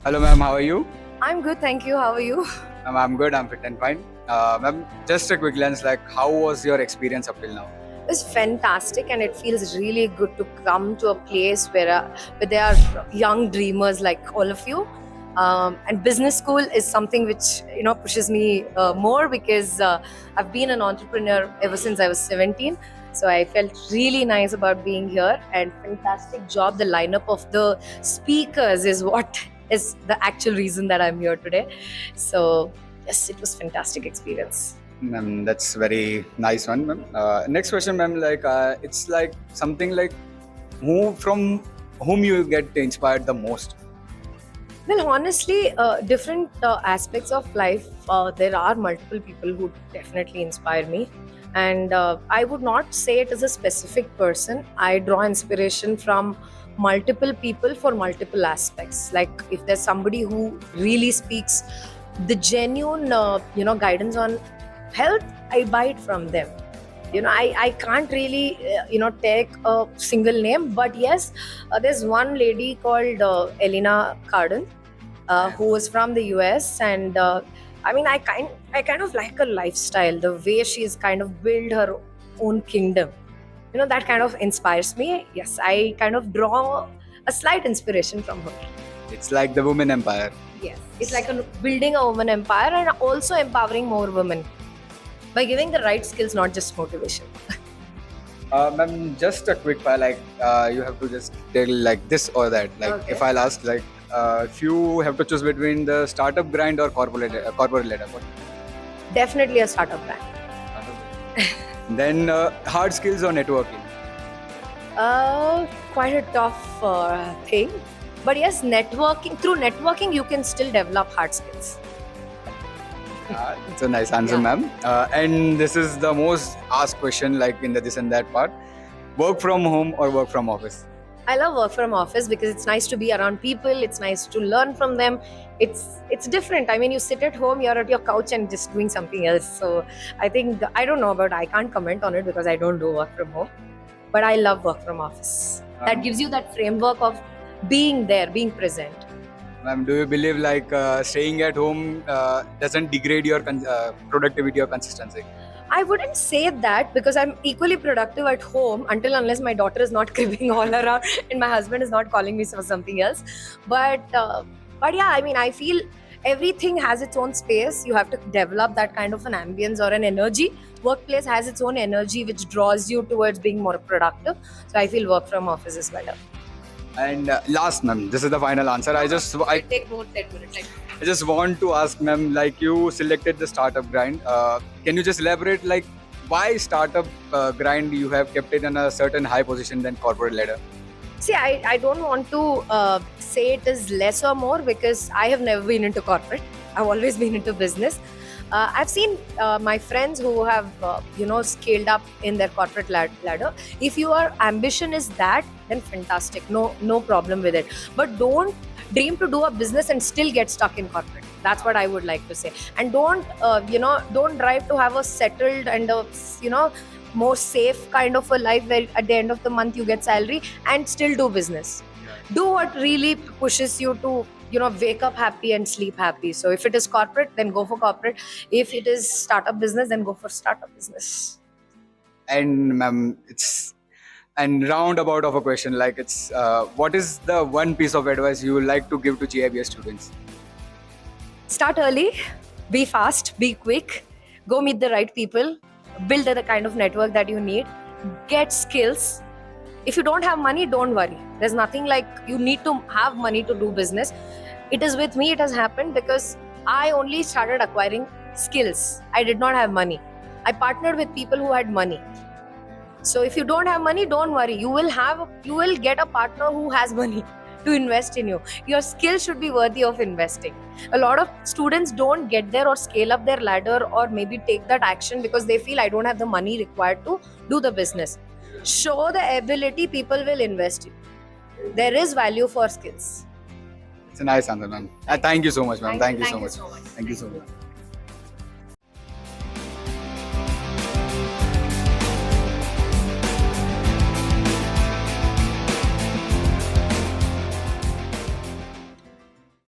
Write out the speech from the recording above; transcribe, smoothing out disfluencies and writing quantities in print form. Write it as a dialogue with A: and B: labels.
A: Hello, ma'am. How are you?
B: I'm good, thank you. How are you?
A: I'm good. I'm fit and fine. Ma'am, just a quick glance. Like, how was your experience up till now?
B: It's fantastic, and it feels really good to come to a place where there are young dreamers like all of you. And business school is something which pushes me more because I've been an entrepreneur ever since I was 17. So I felt really nice about being here, and fantastic job. The lineup of the speakers is what is the actual reason that I'm here today. So yes, it was fantastic experience.
A: Ma'am, that's very nice one, ma'am. Next question, ma'am. Like, it's like something like who from whom you get inspired the most.
B: Well, honestly, different aspects of life, there are multiple people who definitely inspire me. And I would not say it is a specific person. I draw inspiration from multiple people for multiple aspects. Like if there's somebody who really speaks the genuine, guidance on health, I buy it from them. I can't really take a single name, but yes, there's one lady called Elena Cardin, who was from the US, and I kind of like her lifestyle, the way she's kind of built her own kingdom. That kind of inspires me. Yes, I kind of draw a slight inspiration from her.
A: It's like the women empire.
B: Yes, it's like building a woman empire and also empowering more women by giving the right skills, not just motivation.
A: Ma'am, just a quick file. Like, you have to just tell like this or that. Like,
B: Okay.
A: if I'll ask, like, if you have to choose between the startup grind or corporate ladder, what?
B: Definitely a startup brand.
A: Then hard skills or networking.
B: Quite a tough thing. But yes, through networking, you can still develop hard skills.
A: It's a nice answer,
B: Yeah.
A: ma'am. And this is the most asked question, like in the this and that part. Work from home or work from office?
B: I love work from office because it's nice to be around people. It's nice to learn from them. It's different. I mean, you sit at home, you're at your couch and just doing something else. So I think I don't know about. I can't comment on it because I don't do work from home. But I love work from office. That gives you that framework of being there, being present.
A: Ma'am, do you believe like staying at home doesn't degrade your productivity or consistency?
B: I wouldn't say that because I'm equally productive at home until unless my daughter is not cribbing all around and my husband is not calling me for something else. But yeah, I mean, I feel everything has its own space. You have to develop that kind of an ambience or an energy. Workplace has its own energy which draws you towards being more productive. So I feel work from office is better.
A: And last, ma'am, this is the final answer.
B: Take more 10 minutes.
A: I just want to ask, ma'am, like you selected the startup grind. Can you just elaborate, like why startup grind you have kept it in a certain high position than corporate ladder?
B: See, I don't want to say it is less or more because I have never been into corporate. I've always been into business. I've seen my friends who have, scaled up in their corporate ladder. If your ambition is that, then fantastic. No problem with it. But don't dream to do a business and still get stuck in corporate. That's what I would like to say. And don't drive to have a settled and more safe kind of a life where at the end of the month you get salary and still do business. Do what really pushes you to wake up happy and sleep happy. So if it is corporate, then go for corporate. If it is startup business, then go for startup business.
A: And ma'am, it's and roundabout of a question, like it's what is the one piece of advice you would like to give to GIBS students?
B: Start early, be fast, be quick, go meet the right people, build the kind of network that you need, get skills. If you don't have money, don't worry. There's nothing like you need to have money to do business. It is with me, it has happened because I only started acquiring skills. I did not have money. I partnered with people who had money. So if you don't have money, don't worry. You will get a partner who has money to invest in you. Your skills should be worthy of investing. A lot of students don't get there or scale up their ladder or maybe take that action because they feel I don't have the money required to do the business. Show the ability, people will invest in. There is value for skills.
A: It's a nice answer, ma'am. Thank you so much, ma'am. Thank you so much.
B: so much.
A: Thank you so much.